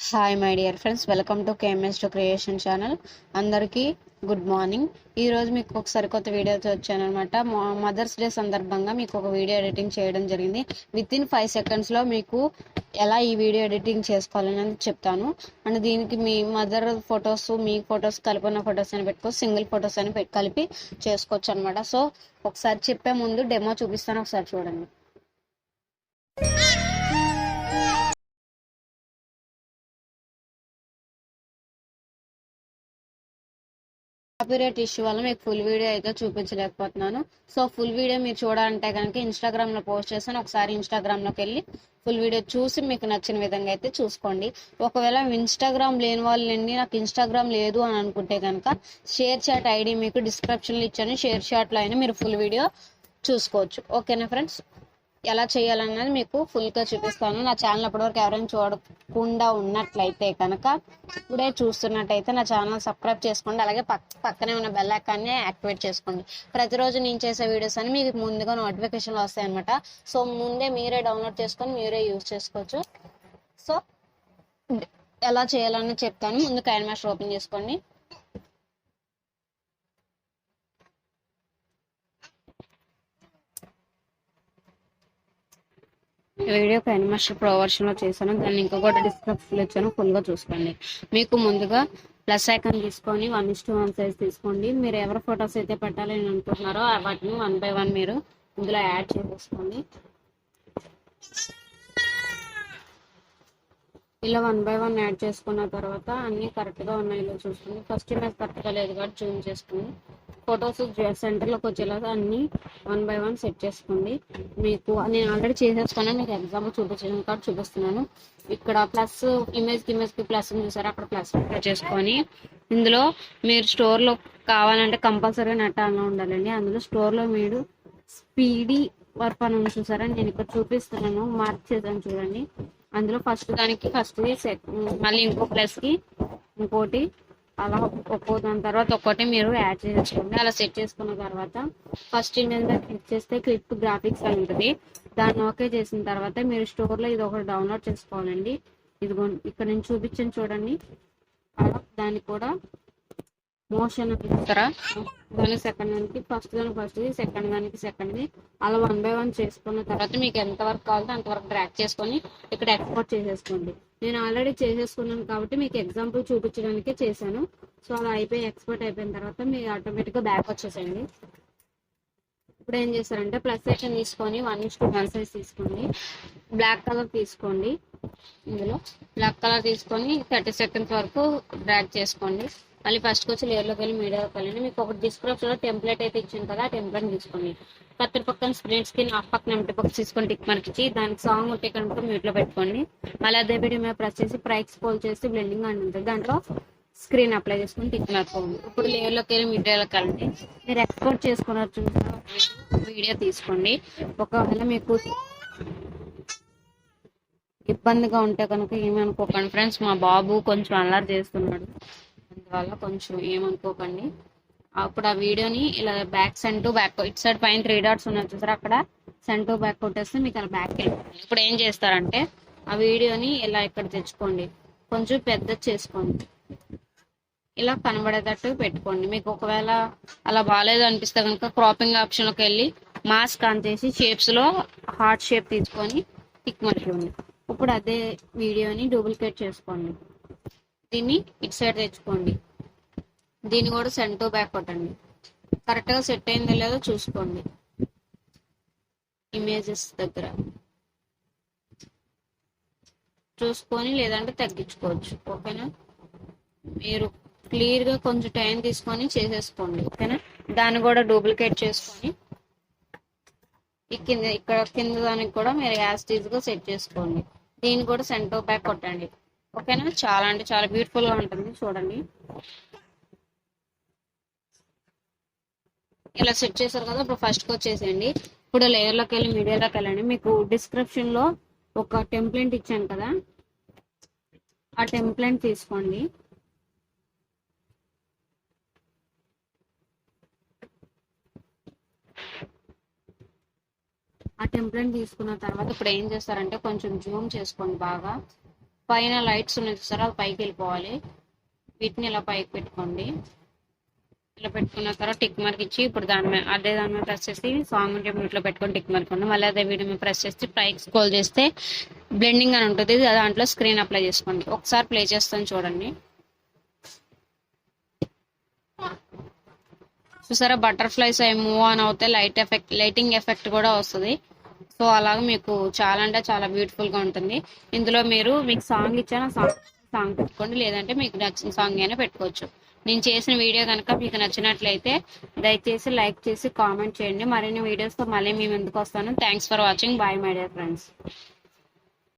Hi my dear friends, welcome to KMS2 Creation channel. అందరికీ good morning. ఈరోజు మీకు ఒక సరికొత్త వీడియోతో వచ్చానమాట. మదర్స్ డే సందర్భంగా మీకు ఒక వీడియో ఎడిటింగ్ చేయడం జరిగింది. విత్ ఇన్ 5 సెకండ్స్లో మీకు ఎలా ఈ వీడియో ఎడిటింగ్ చేసుకోవాలని చెప్తాను. అండ్ దీనికి మీ మదర్ ఫొటోస్, మీ ఫొటోస్ కలిపి ఉన్న ఫొటోస్ అని పెట్టుకోవచ్చు, సింగిల్ ఫొటోస్ అని కలిపి చేసుకోవచ్చు అనమాట. సో ఒకసారి చెప్పే ముందు డెమో చూపిస్తాను, ఒకసారి చూడండి. కాపీరైట్ ఇష్యూ వల్ల మీకు ఫుల్ వీడియో అయితే చూపించలేకపోతున్నాను. సో ఫుల్ వీడియో మీరు చూడాలంటే కనుక ఇన్స్టాగ్రామ్లో పోస్ట్ చేస్తాను. ఒకసారి ఇన్స్టాగ్రామ్లోకి వెళ్ళి ఫుల్ వీడియో చూసి మీకు నచ్చిన విధంగా అయితే చూసుకోండి. ఒకవేళ ఇన్స్టాగ్రామ్ లేని వాళ్ళండి, నాకు ఇన్స్టాగ్రామ్ లేదు అని అనుకుంటే కనుక SherChat ఐడి మీకు డిస్క్రిప్షన్లో ఇచ్చాను. SherChatలో అయినా మీరు ఫుల్ వీడియో చూసుకోవచ్చు. ఓకేనా ఫ్రెండ్స్? ఎలా చేయాలన్నది మీకు ఫుల్గా చూపిస్తాను. నా ఛానల్ అప్పటివరకు ఎవరైనా చూడకుండా ఉన్నట్లయితే కనుక ఇప్పుడే చూస్తున్నట్టయితే నా ఛానల్ సబ్స్క్రైబ్ చేసుకోండి. అలాగే పక్కనే ఉన్న బెల్ ఐకాన్ని యాక్టివేట్ చేసుకోండి. ప్రతిరోజు నేను చేసే వీడియోస్ అని మీకు ముందుగా నోటిఫికేషన్లు వస్తాయన్నమాట. సో ముందే మీరే డౌన్లోడ్ చేసుకొని మీరే యూజ్ చేసుకోవచ్చు. సో ఎలా చేయాలని చెప్తాను. ముందు కైన్మాస్టర్ ఓపెన్ చేసుకోండి. వీడియో కైన్మాస్టర్ ప్రో వర్షన్లో చేశాను. దాన్ని ఇంకొకటి డిస్క్రిప్షన్లో ఇచ్చాను, ఫుల్గా చూసుకోండి. మీకు ముందుగా ప్లస్ ఐకాన్ తీసుకొని 1:1 సైజ్ తీసుకోండి. మీరు ఎవరి ఫొటోస్ అయితే పెట్టాలని అనుకుంటున్నారో వాటిని 1 by 1 మీరు ఇందులో యాడ్ చేసేసుకోండి. ఇలా 1 by 1 యాడ్ చేసుకున్న తర్వాత అన్నీ కరెక్ట్గా ఉన్నాయో చూసుకోండి. ఫస్ట్ ఇమేజ్ కరెక్ట్గా లేదు కాబట్టి జూమ్ చేసుకోండి. ఫొటోస్ సెంటర్లోకి వచ్చేలా అన్నీ 1 by 1 సెట్ చేసుకోండి. మీకు నేను ఆల్రెడీ చేసేసుకున్నాను, మీకు ఎగ్జాంపుల్ చూపించడం కాబట్టి చూపిస్తున్నాను. ఇక్కడ ప్లస్ ఇమేజ్కి ప్లస్ చూసారా, అక్కడ ప్లస్ చేసుకొని ఇందులో మీరు స్టోర్లో కావాలంటే కంపల్సరీగా నెట్ ఆన్లో ఉండాలండి. అందులో స్టోర్లో మీరు స్పీడీ వర్క్ అని ఉంది చూసారా, నేను ఇక్కడ చూపిస్తున్నాను, మార్క్ చేశాను చూడండి. అందులో ఫస్ట్ దానికి ఫస్ట్ది మళ్ళీ ఇంకో ప్లస్కి ఇంకోటి అలా దాని తర్వాత ఒక్కటి మీరు యాడ్ చేసుకోండి. అలా సెట్ చేసుకున్న తర్వాత ఫస్ట్ ఇమేజ్ మీద క్లిక్ చేస్తే క్లిప్ గ్రాఫిక్స్ అని ఉంటుంది. దాన్ని ఓకే చేసిన తర్వాత మీరు స్టోర్లో ఇది ఒకటి డౌన్లోడ్ చేసుకోవాలండి. ఇదిగో ఇక్కడ నేను చూపించాను చూడండి, దాన్ని కూడా మోషన్ ఇస్తారా, దాని సెకండ్ దానికి ఫస్ట్ది సెకండ్ దానికి సెకండ్ది అలా 1 by 1 చేసుకున్న తర్వాత మీకు ఎంతవరకు కావాలో అంతవరకు డ్రాగ్ చేసుకొని ఇక్కడ ఎక్స్పోర్ట్ చేసేసుకోండి. నేను ఆల్రెడీ చేసేసుకున్నాను కాబట్టి మీకు ఎగ్జాంపుల్ చూపించడానికే చేశాను. సో అలా ఎక్స్పోర్ట్ అయిపోయిన తర్వాత మీరు ఆటోమేటిక్గా బ్యాక్ వచ్చేసేయండి. ఇప్పుడు ఏం చేస్తారంటే ప్లస్ సెక్షన్ తీసుకొని 1:1 సైజ్ తీసుకోండి. బ్లాక్ కలర్ తీసుకోండి. ఇందులో బ్లాక్ కలర్ తీసుకొని 30 seconds వరకు డ్రాగ్ చేసుకోండి. మళ్ళీ ఫస్ట్కి వచ్చి లేయర్లోకి వెళ్ళి మీడియాలోకి వెళ్ళండి. మీకు ఒక డిస్క్రిప్షన్లో టెంప్లెట్ అయితే ఇచ్చింది కదా, ఆ టెంప్లెట్ తీసుకోండి. కత్తిరి పక్కన స్ప్లిట్ స్క్రీన్ ఆఫ్ పక్కన ఎంటీ బాక్స్ తీసుకొని టిక్ మార్క్ ఇచ్చి దానికి సాంగ్ ఉంటే కనుక మ్యూట్లో పెట్టుకోండి. మళ్ళీ అదే వీడియో మీద ప్రెస్ చేసి ప్రైక్స్ పోల్ చేసి బ్లెండింగ్ అని ఉంటుంది, దాంట్లో స్క్రీన్ అప్లై చేసుకుని టిక్ మార్కోండి. ఇప్పుడు లేయర్లోకి వెళ్ళి మీడియాలోకి వెళ్ళండి. మీరు ఎక్స్పోర్ట్ చేసుకున్నారు చూసిన వీడియో తీసుకోండి. ఒకవేళ మీకు ఇబ్బందిగా ఉంటే కనుక ఏమనుకోకండి ఫ్రెండ్స్, మా బాబు కొంచెం అల్లరి చేస్తున్నాడు, అందువల్ల కొంచెం ఏమనుకోకండి. అప్పుడు ఆ వీడియోని ఇలా బ్యాక్ సెండ్ టు బ్యాక్, ఇటు సైడ్ పైన 3 dots ఉన్నాయి చూసారా, అక్కడ సెండ్ టు బ్యాక్ కొట్టేస్తే మీకు అలా బ్యాక్ వెళ్ళిపోతుంది. ఇప్పుడు ఏం చేస్తారంటే ఆ వీడియోని ఇలా ఇక్కడ తెచ్చుకోండి, కొంచెం పెద్ద చేసుకోండి, ఇలా కనబడేటట్టు పెట్టుకోండి. మీకు ఒకవేళ అలా బాగాలేదు అనిపిస్తే కనుక క్రాపింగ్ ఆప్షన్లోకి వెళ్ళి మాస్క్ ఆన్ చేసి షేప్స్లో హార్ట్ షేప్ తీసుకొని టిక్ మార్కోండి. ఇప్పుడు అదే వీడియోని డూప్లికేట్ చేసుకోండి, దీన్ని ఇటు సైడ్ తెచ్చుకోండి, దీన్ని కూడా సెండ్ టు బ్యాక్ కొట్టండి. కరెక్ట్గా సెట్ అయిందో లేదో చూసుకోండి ఇమేజెస్ దగ్గర చూసుకొని, లేదంటే తగ్గించుకోవచ్చు. ఓకేనా? మీరు క్లియర్గా కొంచెం టైం తీసుకొని చేసేసుకోండి. ఓకేనా? దాన్ని కూడా డూప్లికేట్ చేసుకొని ఇక్కడ కింద దానికి కూడా మీరు యాస్టీజ్గా సెట్ చేసుకోండి. దీన్ని కూడా సెండ్ టు బ్యాక్ కొట్టండి. ఓకేనా? చాలా అంటే చాలా బ్యూటిఫుల్గా ఉంటుంది చూడండి. ఇలా సెట్ చేశారు కదా, ఇప్పుడు ఫస్ట్కి వచ్చేసేయండి. ఇప్పుడు లేయర్లోకి వెళ్ళి మీడియాలోకి వెళ్ళండి. మీకు డిస్క్రిప్షన్లో ఒక టెంప్లెట్ ఇచ్చాను కదా, ఆ టెంప్లెట్ తీసుకోండి. ఆ టెంప్లెట్ తీసుకున్న తర్వాత ఇప్పుడు ఏం చేస్తారంటే కొంచెం జూమ్ చేసుకోండి బాగా. పైన లైట్స్ ఉన్నాయి చూసారా, అది పైకి వెళ్ళిపోవాలి. వీటిని ఇలా పైకి పెట్టుకోండి. ఇలా పెట్టుకున్న తర్వాత టిక్ మార్క్ ఇచ్చి ఇప్పుడు దాని మీద ప్రెస్ చేసి సాంగ్ ఉంటే మ్యూట్లో పెట్టుకొని టిక్ మార్క్ ఉంది. మళ్ళీ అదే వీడియో మీద ప్రెస్ చేసి పైకి స్క్రోల్ చేస్తే బ్లెండింగ్ అని ఉంటుంది, దాంట్లో స్క్రీన్ అప్లై చేసుకోండి. ఒకసారి ప్లే చేస్తాను చూడండి. చూసారా బటర్ఫ్లైస్ అవి మూవ్ ఆన్ అవుతాయి, లైటింగ్ ఎఫెక్ట్ కూడా వస్తుంది. సో అలాగే మీకు చాలా అంటే చాలా బ్యూటిఫుల్ గా ఉంటుంది. ఇందులో మీకు సాంగ్ ఇచ్చాను, సాంగ్ పెట్టుకోండి, లేదంటే మీకు నచ్చిన సాంగ్ అయినా పెట్టుకోవచ్చు. నేను చేసిన వీడియో కనుక మీకు నచ్చినట్లయితే దయచేసి లైక్ చేసి కామెంట్ చేయండి. మరిన్ని వీడియోస్తో మళ్ళీ మీ ముందుకు వస్తాను. Thanks for watching. Bye my dear friends.